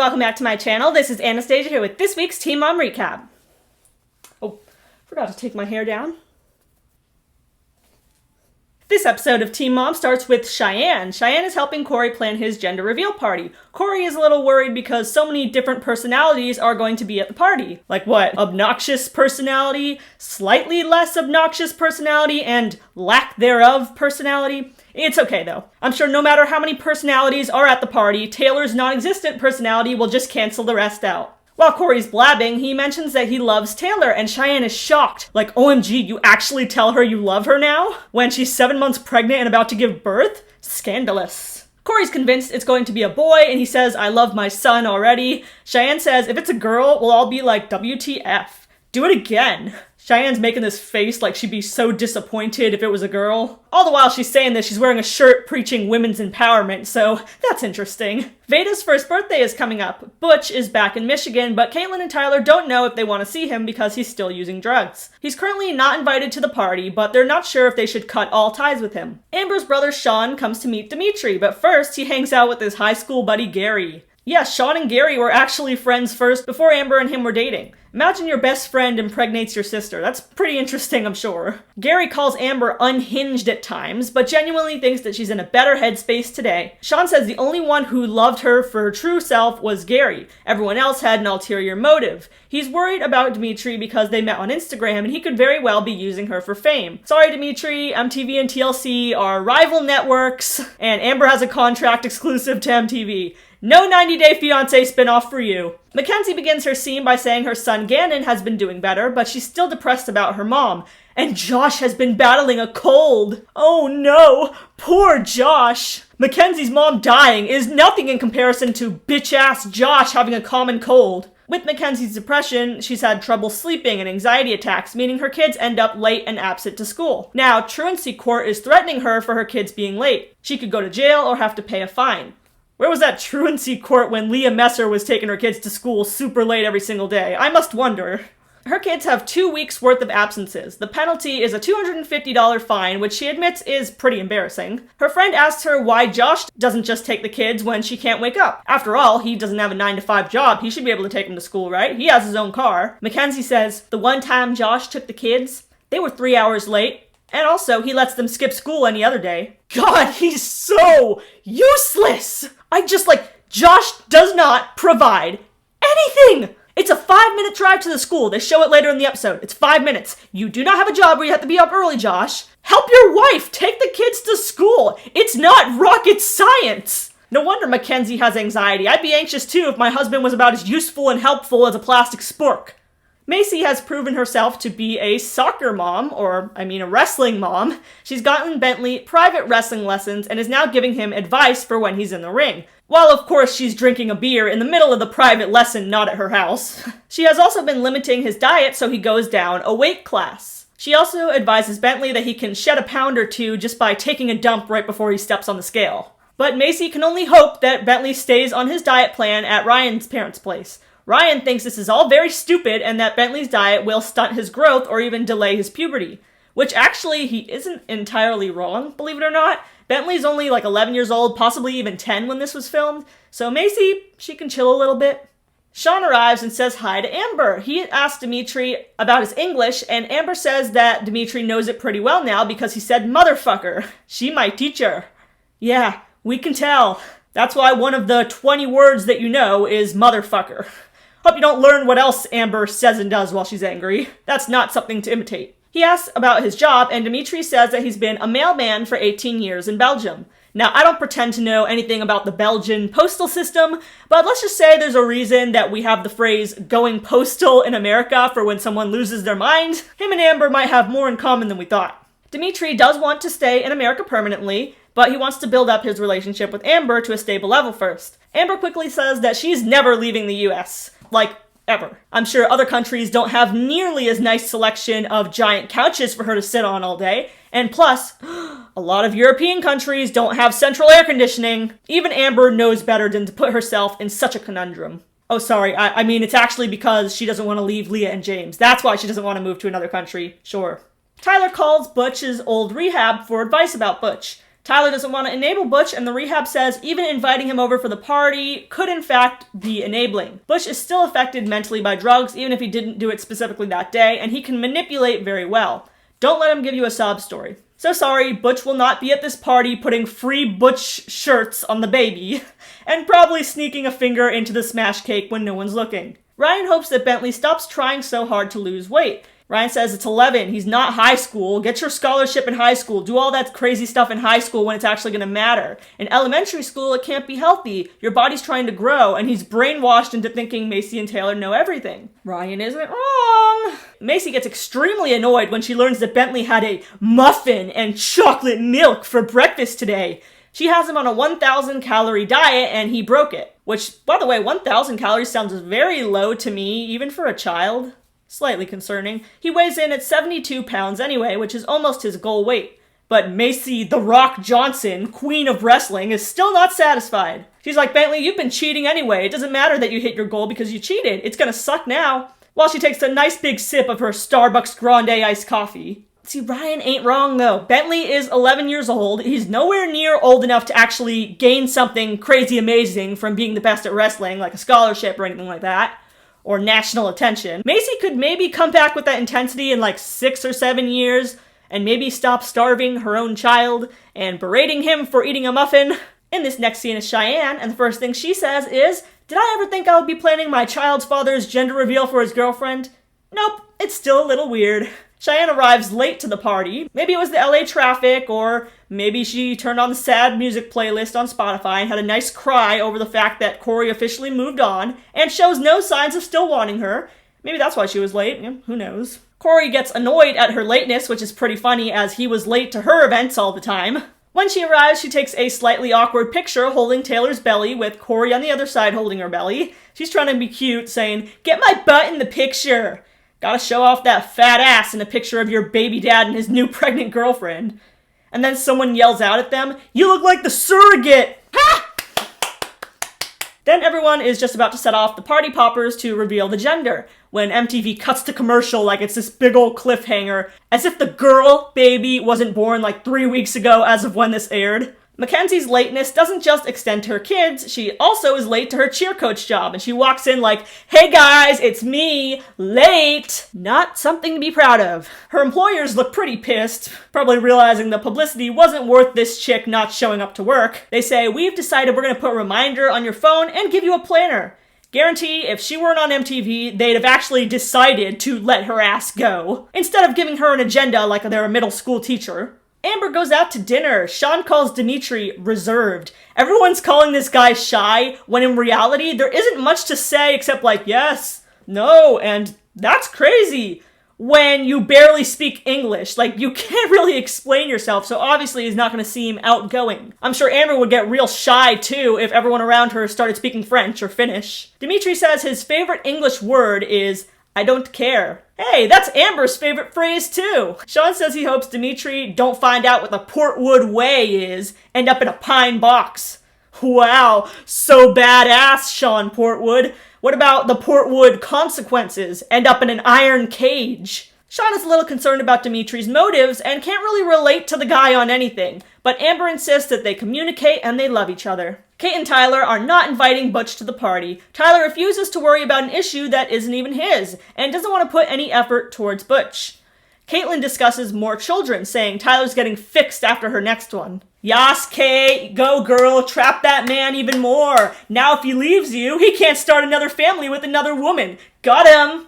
welcome back to my channel. This is Anastasia here with this week's Teen Mom Recap. Oh, forgot to take my hair down. This episode of Teen Mom starts with Cheyenne. Cheyenne is helping Cory plan his gender reveal party. Cory is a little worried because so many different personalities are going to be at the party. Like what? Obnoxious personality, slightly less obnoxious personality, and lack thereof personality? It's okay though. I'm sure no matter how many personalities are at the party, Taylor's non-existent personality will just cancel the rest out. While Cory's blabbing, he mentions that he loves Taylor, and Cheyenne is shocked. Like, OMG, you actually tell her you love her now? When she's 7 months pregnant and about to give birth? Scandalous. Cory's convinced it's going to be a boy, and he says, I love my son already. Cheyenne says, if it's a girl, we'll all be like, WTF. Do it again. Cheyenne's making this face like she'd be so disappointed if it was a girl. All the while she's saying this, she's wearing a shirt preaching women's empowerment, so that's interesting. Veda's first birthday is coming up. Butch is back in Michigan, but Catelynn and Tyler don't know if they want to see him because he's still using drugs. He's currently not invited to the party, but they're not sure if they should cut all ties with him. Amber's brother Sean comes to meet Dimitri, but first he hangs out with his high school buddy Gary. Yes, Sean and Gary were actually friends first before Amber and him were dating. Imagine your best friend impregnates your sister. That's pretty interesting, I'm sure. Gary calls Amber unhinged at times, but genuinely thinks that she's in a better headspace today. Sean says the only one who loved her for her true self was Gary. Everyone else had an ulterior motive. He's worried about Dimitri because they met on Instagram and he could very well be using her for fame. Sorry, Dimitri, MTV and TLC are rival networks, and Amber has a contract exclusive to MTV. No 90 Day Fiancé spinoff for you. Mackenzie begins her scene by saying her son Gannon has been doing better, but she's still depressed about her mom. And Josh has been battling a cold. Oh no, poor Josh. Mackenzie's mom dying is nothing in comparison to bitch-ass Josh having a common cold. With Mackenzie's depression, she's had trouble sleeping and anxiety attacks, meaning her kids end up late and absent to school. Now, truancy court is threatening her for her kids being late. She could go to jail or have to pay a fine. Where was that truancy court when Leah Messer was taking her kids to school super late every single day? I must wonder. Her kids have 2 weeks worth of absences. The penalty is a $250 fine, which she admits is pretty embarrassing. Her friend asks her why Josh doesn't just take the kids when she can't wake up. After all, he doesn't have a 9-to-5 job. He should be able to take them to school, right? He has his own car. Mackenzie says, the one time Josh took the kids, they were 3 hours late. And also, he lets them skip school any other day. God, he's so useless! Josh does not provide anything! It's a 5-minute drive to the school. They show it later in the episode. It's 5 minutes. You do not have a job where you have to be up early, Josh. Help your wife! Take the kids to school! It's not rocket science! No wonder Mackenzie has anxiety. I'd be anxious too if my husband was about as useful and helpful as a plastic spork. Maci has proven herself to be a soccer mom, a wrestling mom. She's gotten Bentley private wrestling lessons and is now giving him advice for when he's in the ring. While of course she's drinking a beer in the middle of the private lesson, not at her house. She has also been limiting his diet so he goes down a weight class. She also advises Bentley that he can shed a pound or two just by taking a dump right before he steps on the scale. But Maci can only hope that Bentley stays on his diet plan at Ryan's parents' place. Ryan thinks this is all very stupid and that Bentley's diet will stunt his growth or even delay his puberty. Which actually, he isn't entirely wrong, believe it or not. Bentley's only like 11 years old, possibly even 10 when this was filmed. So Maci, she can chill a little bit. Sean arrives and says hi to Amber. He asks Dimitri about his English, and Amber says that Dimitri knows it pretty well now because he said motherfucker. She my teacher. Yeah, we can tell. That's why one of the 20 words that you know is motherfucker. Hope you don't learn what else Amber says and does while she's angry. That's not something to imitate. He asks about his job, and Dimitri says that he's been a mailman for 18 years in Belgium. Now, I don't pretend to know anything about the Belgian postal system, but let's just say there's a reason that we have the phrase going postal in America for when someone loses their mind. Him and Amber might have more in common than we thought. Dimitri does want to stay in America permanently, but he wants to build up his relationship with Amber to a stable level first. Amber quickly says that she's never leaving the US. Ever. I'm sure other countries don't have nearly as nice selection of giant couches for her to sit on all day. And plus, a lot of European countries don't have central air conditioning. Even Amber knows better than to put herself in such a conundrum. Oh, sorry, I mean it's actually because she doesn't want to leave Leah and James. That's why she doesn't want to move to another country. Sure. Tyler calls Butch's old rehab for advice about Butch. Tyler doesn't want to enable Butch, and the rehab says even inviting him over for the party could in fact be enabling. Butch is still affected mentally by drugs, even if he didn't do it specifically that day, and he can manipulate very well. Don't let him give you a sob story. So sorry, Butch will not be at this party putting free Butch shirts on the baby, and probably sneaking a finger into the smash cake when no one's looking. Ryan hopes that Bentley stops trying so hard to lose weight. Ryan says it's 11, he's not high school, get your scholarship in high school, do all that crazy stuff in high school when it's actually going to matter. In elementary school, it can't be healthy, your body's trying to grow, and he's brainwashed into thinking Maci and Taylor know everything. Ryan isn't wrong. Maci gets extremely annoyed when she learns that Bentley had a muffin and chocolate milk for breakfast today. She has him on a 1,000 calorie diet and he broke it. Which, by the way, 1,000 calories sounds very low to me, even for a child. Slightly concerning. He weighs in at 72 pounds anyway, which is almost his goal weight. But Maci the Rock Johnson, queen of wrestling, is still not satisfied. She's like, Bentley, you've been cheating anyway. It doesn't matter that you hit your goal because you cheated. It's gonna suck now. While she takes a nice big sip of her Starbucks Grande iced coffee. See, Ryan ain't wrong though. Bentley is 11 years old. He's nowhere near old enough to actually gain something crazy amazing from being the best at wrestling, like a scholarship or anything like that. Or national attention. Maci could maybe come back with that intensity in like 6 or 7 years and maybe stop starving her own child and berating him for eating a muffin. In this next scene is Cheyenne, and the first thing she says is, did I ever think I would be planning my child's father's gender reveal for his girlfriend? Nope, it's still a little weird. Cheyenne arrives late to the party. Maybe it was the LA traffic, or maybe she turned on the sad music playlist on Spotify and had a nice cry over the fact that Cory officially moved on and shows no signs of still wanting her. Maybe that's why she was late. Who knows? Cory gets annoyed at her lateness, which is pretty funny as he was late to her events all the time. When she arrives, she takes a slightly awkward picture holding Taylor's belly with Cory on the other side holding her belly. She's trying to be cute, saying, "Get my butt in the picture." Gotta show off that fat ass in a picture of your baby dad and his new pregnant girlfriend. And then someone yells out at them, "You look like the surrogate!" Ha! Then everyone is just about to set off the party poppers to reveal the gender, when MTV cuts to commercial like it's this big old cliffhanger, as if the girl baby wasn't born like 3 weeks ago as of when this aired. Mackenzie's lateness doesn't just extend to her kids, she also is late to her cheer coach job, and she walks in like, "Hey guys, it's me, late!" Not something to be proud of. Her employers look pretty pissed, probably realizing the publicity wasn't worth this chick not showing up to work. They say, "We've decided we're gonna put a reminder on your phone and give you a planner." Guarantee if she weren't on MTV, they'd have actually decided to let her ass go, instead of giving her an agenda like they're a middle school teacher. Amber goes out to dinner. Sean calls Dimitri reserved. Everyone's calling this guy shy, when in reality, there isn't much to say except like, yes, no, and that's crazy. When you barely speak English, like, you can't really explain yourself, so obviously he's not going to seem outgoing. I'm sure Amber would get real shy, too, if everyone around her started speaking French or Finnish. Dimitri says his favorite English word is, "I don't care." Hey, that's Amber's favorite phrase too. Sean says he hopes Dimitri don't find out what the Portwood Way is, end up in a pine box. Wow, so badass, Sean Portwood. What about the Portwood consequences? End up in an iron cage. Sean is a little concerned about Dimitri's motives and can't really relate to the guy on anything, but Amber insists that they communicate and they love each other. Kate and Tyler are not inviting Butch to the party. Tyler refuses to worry about an issue that isn't even his, and doesn't want to put any effort towards Butch. Catelynn discusses more children, saying Tyler's getting fixed after her next one. Yas, Kate, go girl, trap that man even more. Now if he leaves you, he can't start another family with another woman. Got him!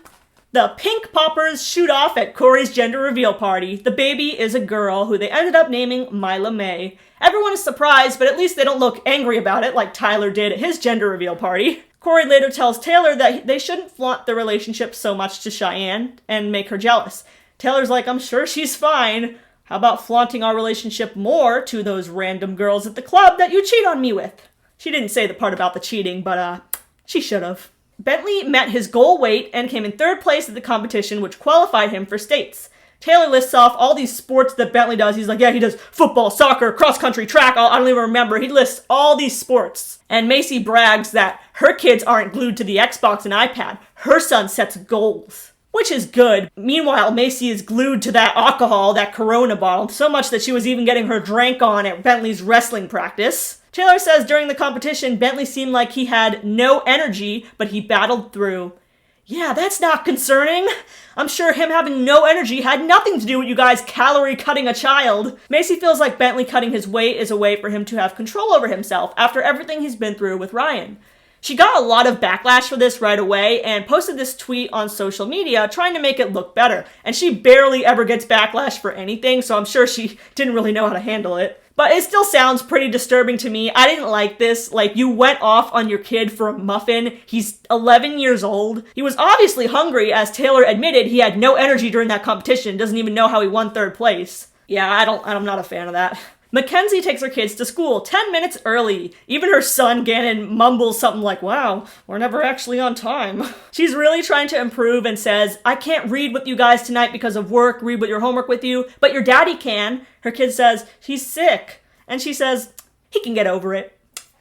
The pink poppers shoot off at Cory's gender reveal party. The baby is a girl who they ended up naming Mila May. Everyone is surprised, but at least they don't look angry about it like Tyler did at his gender reveal party. Cory later tells Taylor that they shouldn't flaunt their relationship so much to Cheyenne and make her jealous. Taylor's like, "I'm sure she's fine. How about flaunting our relationship more to those random girls at the club that you cheat on me with?" She didn't say the part about the cheating, but she should have. Bentley met his goal weight and came in 3rd place at the competition, which qualified him for states. Taylor lists off all these sports that Bentley does. He's like, yeah, he does football, soccer, cross-country, track, I don't even remember. He lists all these sports. And Maci brags that her kids aren't glued to the Xbox and iPad. Her son sets goals. which is good. Meanwhile, Maci is glued to that alcohol, that Corona bottle, so much that she was even getting her drank on at Bentley's wrestling practice. Taylor says during the competition, Bentley seemed like he had no energy, but he battled through. Yeah, that's not concerning. I'm sure him having no energy had nothing to do with you guys calorie cutting a child. Maci feels like Bentley cutting his weight is a way for him to have control over himself after everything he's been through with Ryan. She got a lot of backlash for this right away and posted this tweet on social media trying to make it look better. And she barely ever gets backlash for anything, so I'm sure she didn't really know how to handle it. But it still sounds pretty disturbing to me. I didn't like this. Like, you went off on your kid for a muffin. He's 11 years old. He was obviously hungry, as Taylor admitted he had no energy during that competition. Doesn't even know how he won 3rd place. Yeah, I'm not a fan of that. Mackenzie takes her kids to school 10 minutes early. Even her son, Gannon, mumbles something like, wow, we're never actually on time. She's really trying to improve and says, I can't read with you guys tonight because of work, read with your homework with you, but your daddy can. Her kid says, he's sick. And she says, he can get over it.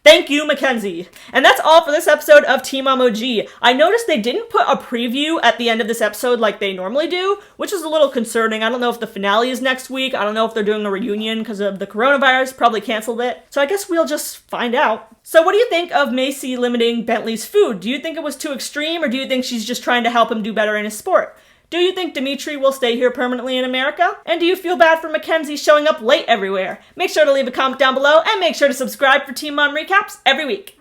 Thank you, Mackenzie. And that's all for this episode of TMOG. I noticed they didn't put a preview at the end of this episode like they normally do, which is a little concerning. I don't know if the finale is next week. I don't know if they're doing a reunion because of the coronavirus. Probably canceled it. So I guess we'll just find out. So what do you think of Maci limiting Bentley's food? Do you think it was too extreme, or do you think she's just trying to help him do better in his sport? Do you think Dimitri will stay here permanently in America? And do you feel bad for Mackenzie showing up late everywhere? Make sure to leave a comment down below and make sure to subscribe for Team Mom recaps every week.